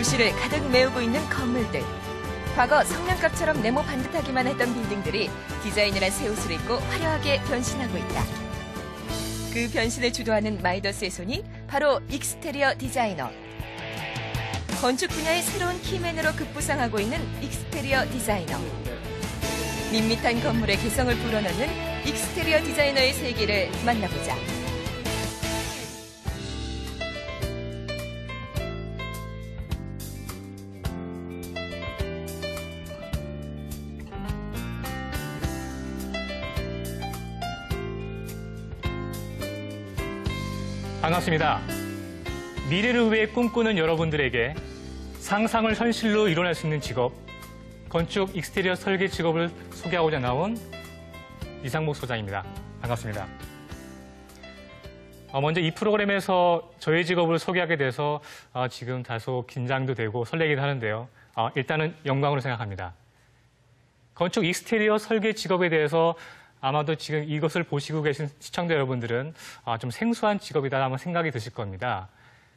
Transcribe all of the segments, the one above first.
도시를 가득 메우고 있는 건물들. 과거 성냥갑처럼 네모 반듯하기만 했던 빌딩들이 디자이너란 새 옷을 입고 화려하게 변신하고 있다. 그 변신을 주도하는 마이더스의 손이 바로 익스테리어 디자이너. 건축 분야의 새로운 키맨으로 급부상하고 있는 익스테리어 디자이너. 밋밋한 건물의 개성을 불어넣는 익스테리어 디자이너의 세계를 만나보자. 반갑습니다. 미래를 위해 꿈꾸는 여러분들에게 상상을 현실로 이뤄낼 수 있는 직업, 건축 익스테리어 설계 직업을 소개하고자 나온 이상목 소장입니다. 반갑습니다. 먼저 이 프로그램에서 저의 직업을 소개하게 돼서 지금 다소 긴장도 되고 설레긴 하는데요. 일단은 영광으로 생각합니다. 건축 익스테리어 설계 직업에 대해서 아마도 지금 이것을 보시고 계신 시청자 여러분들은 좀 생소한 직업이다 한번 생각이 드실 겁니다.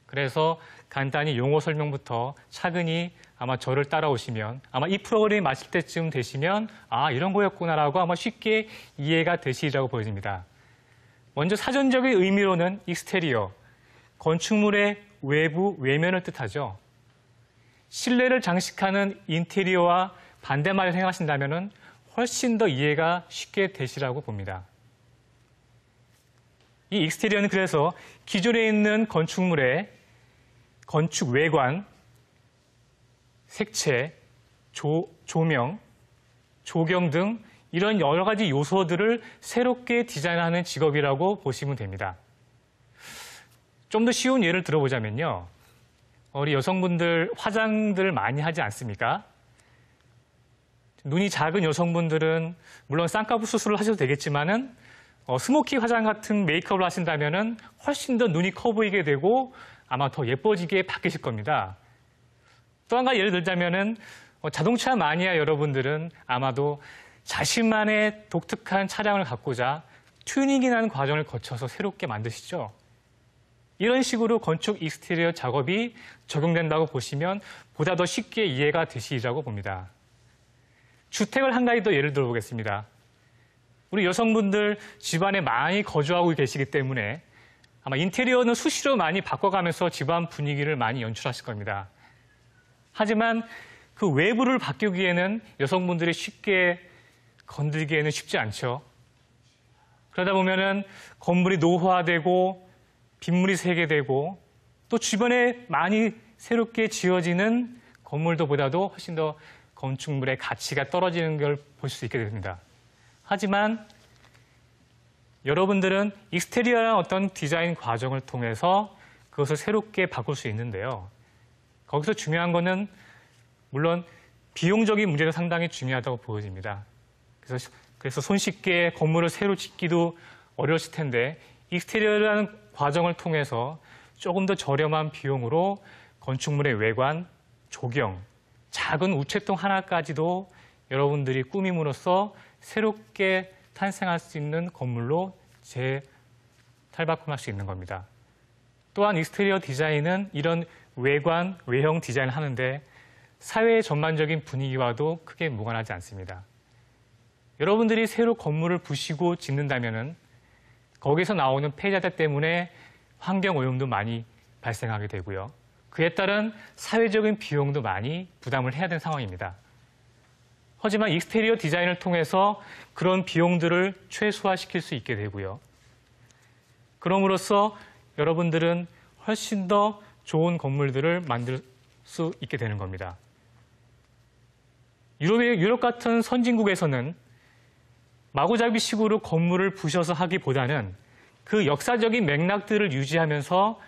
그래서 간단히 용어 설명부터 차근히 아마 저를 따라오시면 아마 이 프로그램이 마칠 때쯤 되시면 이런 거였구나라고 아마 쉽게 이해가 되시리라고 보여집니다. 먼저 사전적인 의미로는 익스테리어, 건축물의 외부, 외면을 뜻하죠. 실내를 장식하는 인테리어와 반대말을 생각하신다면 훨씬 더 이해가 쉽게 되시라고 봅니다. 이 익스테리어는 그래서 기존에 있는 건축물의 건축 외관, 색채, 조명, 조경 등 이런 여러 가지 요소들을 새롭게 디자인하는 직업이라고 보시면 됩니다. 좀 더 쉬운 예를 들어보자면요. 우리 여성분들 화장들 많이 하지 않습니까? 눈이 작은 여성분들은 물론 쌍꺼풀 수술을 하셔도 되겠지만은 스모키 화장 같은 메이크업을 하신다면은 훨씬 더 눈이 커 보이게 되고 아마 더 예뻐지게 바뀌실 겁니다. 또 한 가지 예를 들자면은 자동차 마니아 여러분들은 아마도 자신만의 독특한 차량을 갖고자 튜닝이라는 과정을 거쳐서 새롭게 만드시죠. 이런 식으로 건축 익스테리어 작업이 적용된다고 보시면 보다 더 쉽게 이해가 되시리라고 봅니다. 주택을 한 가지 더 예를 들어보겠습니다. 우리 여성분들 집안에 많이 거주하고 계시기 때문에 아마 인테리어는 수시로 많이 바꿔가면서 집안 분위기를 많이 연출하실 겁니다. 하지만 그 외부를 바꾸기에는 여성분들이 쉽게 건들기에는 쉽지 않죠. 그러다 보면은 건물이 노후화되고 빗물이 새게 되고 또 주변에 많이 새롭게 지어지는 건물들보다도 훨씬 더 건축물의 가치가 떨어지는 걸 볼 수 있게 됩니다. 하지만 여러분들은 익스테리어라는 어떤 디자인 과정을 통해서 그것을 새롭게 바꿀 수 있는데요. 거기서 중요한 물론 비용적인 문제도 상당히 중요하다고 보여집니다. 그래서 손쉽게 건물을 새로 짓기도 어려우실 텐데 익스테리어라는 과정을 통해서 조금 더 저렴한 비용으로 건축물의 외관, 조경, 작은 우체통 하나까지도 여러분들이 꾸밈으로써 새롭게 탄생할 수 있는 건물로 재탈바꿈할 수 있는 겁니다. 또한 익스테리어 디자인은 이런 외관, 외형 디자인을 하는데 사회의 전반적인 분위기와도 크게 무관하지 않습니다. 여러분들이 새로 건물을 부시고 짓는다면 거기서 나오는 폐자재 때문에 환경오염도 많이 발생하게 되고요. 그에 따른 사회적인 비용도 많이 부담을 해야 되는 상황입니다. 하지만 익스테리어 디자인을 통해서 그런 비용들을 최소화시킬 수 있게 되고요. 그럼으로써 여러분들은 훨씬 더 좋은 건물들을 만들 수 있게 되는 겁니다. 유럽 같은 선진국에서는 마구잡이식으로 건물을 부셔서 하기보다는 그 역사적인 맥락들을 유지하면서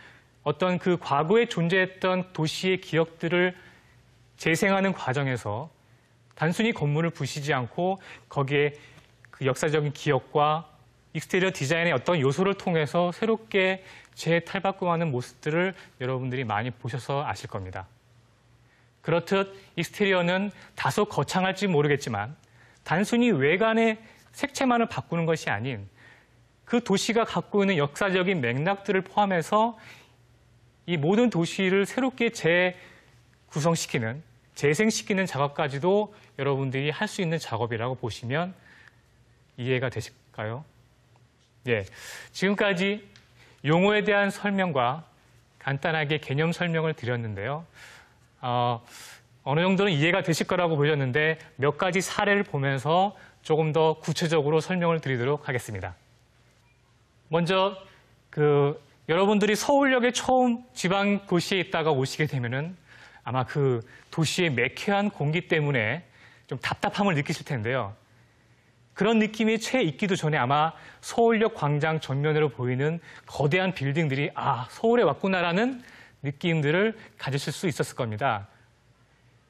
어떤 그 과거에 존재했던 도시의 기억들을 재생하는 과정에서 단순히 건물을 부시지 않고 거기에 그 역사적인 기억과 익스테리어 디자인의 어떤 요소를 통해서 새롭게 재탈바꿈하는 모습들을 여러분들이 많이 보셔서 아실 겁니다. 그렇듯 익스테리어는 다소 거창할지 모르겠지만 단순히 외관의 색채만을 바꾸는 것이 아닌 그 도시가 갖고 있는 역사적인 맥락들을 포함해서 이 모든 도시를 새롭게 구성시키는, 재생시키는 작업까지도 여러분들이 할 수 있는 작업이라고 보시면 이해가 되실까요? 예, 지금까지 용어에 대한 설명과 간단하게 개념 설명을 드렸는데요. 어느 정도는 이해가 되실 거라고 보셨는데 몇 가지 사례를 보면서 조금 더 구체적으로 설명을 드리도록 하겠습니다. 먼저 여러분들이 서울역에 처음 지방 도시에 있다가 오시게 되면은 아마 그 도시의 매캐한 공기 때문에 좀 답답함을 느끼실 텐데요. 그런 느낌이 채 있기도 전에 아마 서울역 광장 전면으로 보이는 거대한 빌딩들이 서울에 왔구나라는 느낌들을 가지실 수 있었을 겁니다.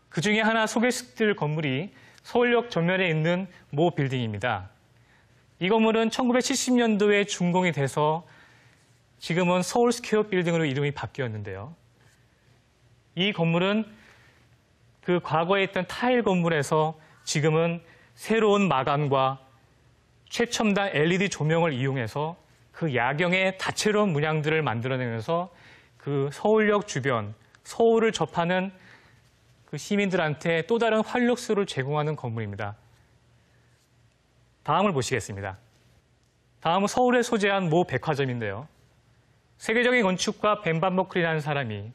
그 중에 하나 소개시킬 건물이 서울역 전면에 있는 모 빌딩입니다. 이 건물은 1970년도에 준공이 돼서 지금은 서울스퀘어 빌딩으로 이름이 바뀌었는데요. 이 건물은 그 과거에 있던 타일 건물에서 지금은 새로운 마감과 최첨단 LED 조명을 이용해서 그 야경의 다채로운 문양들을 만들어내면서 그 서울역 주변, 서울을 접하는 그 시민들한테 또 다른 활력소를 제공하는 건물입니다. 다음을 보시겠습니다. 다음은 서울에 소재한 모 백화점인데요. 세계적인 건축가 벤 반 버클이라는 사람이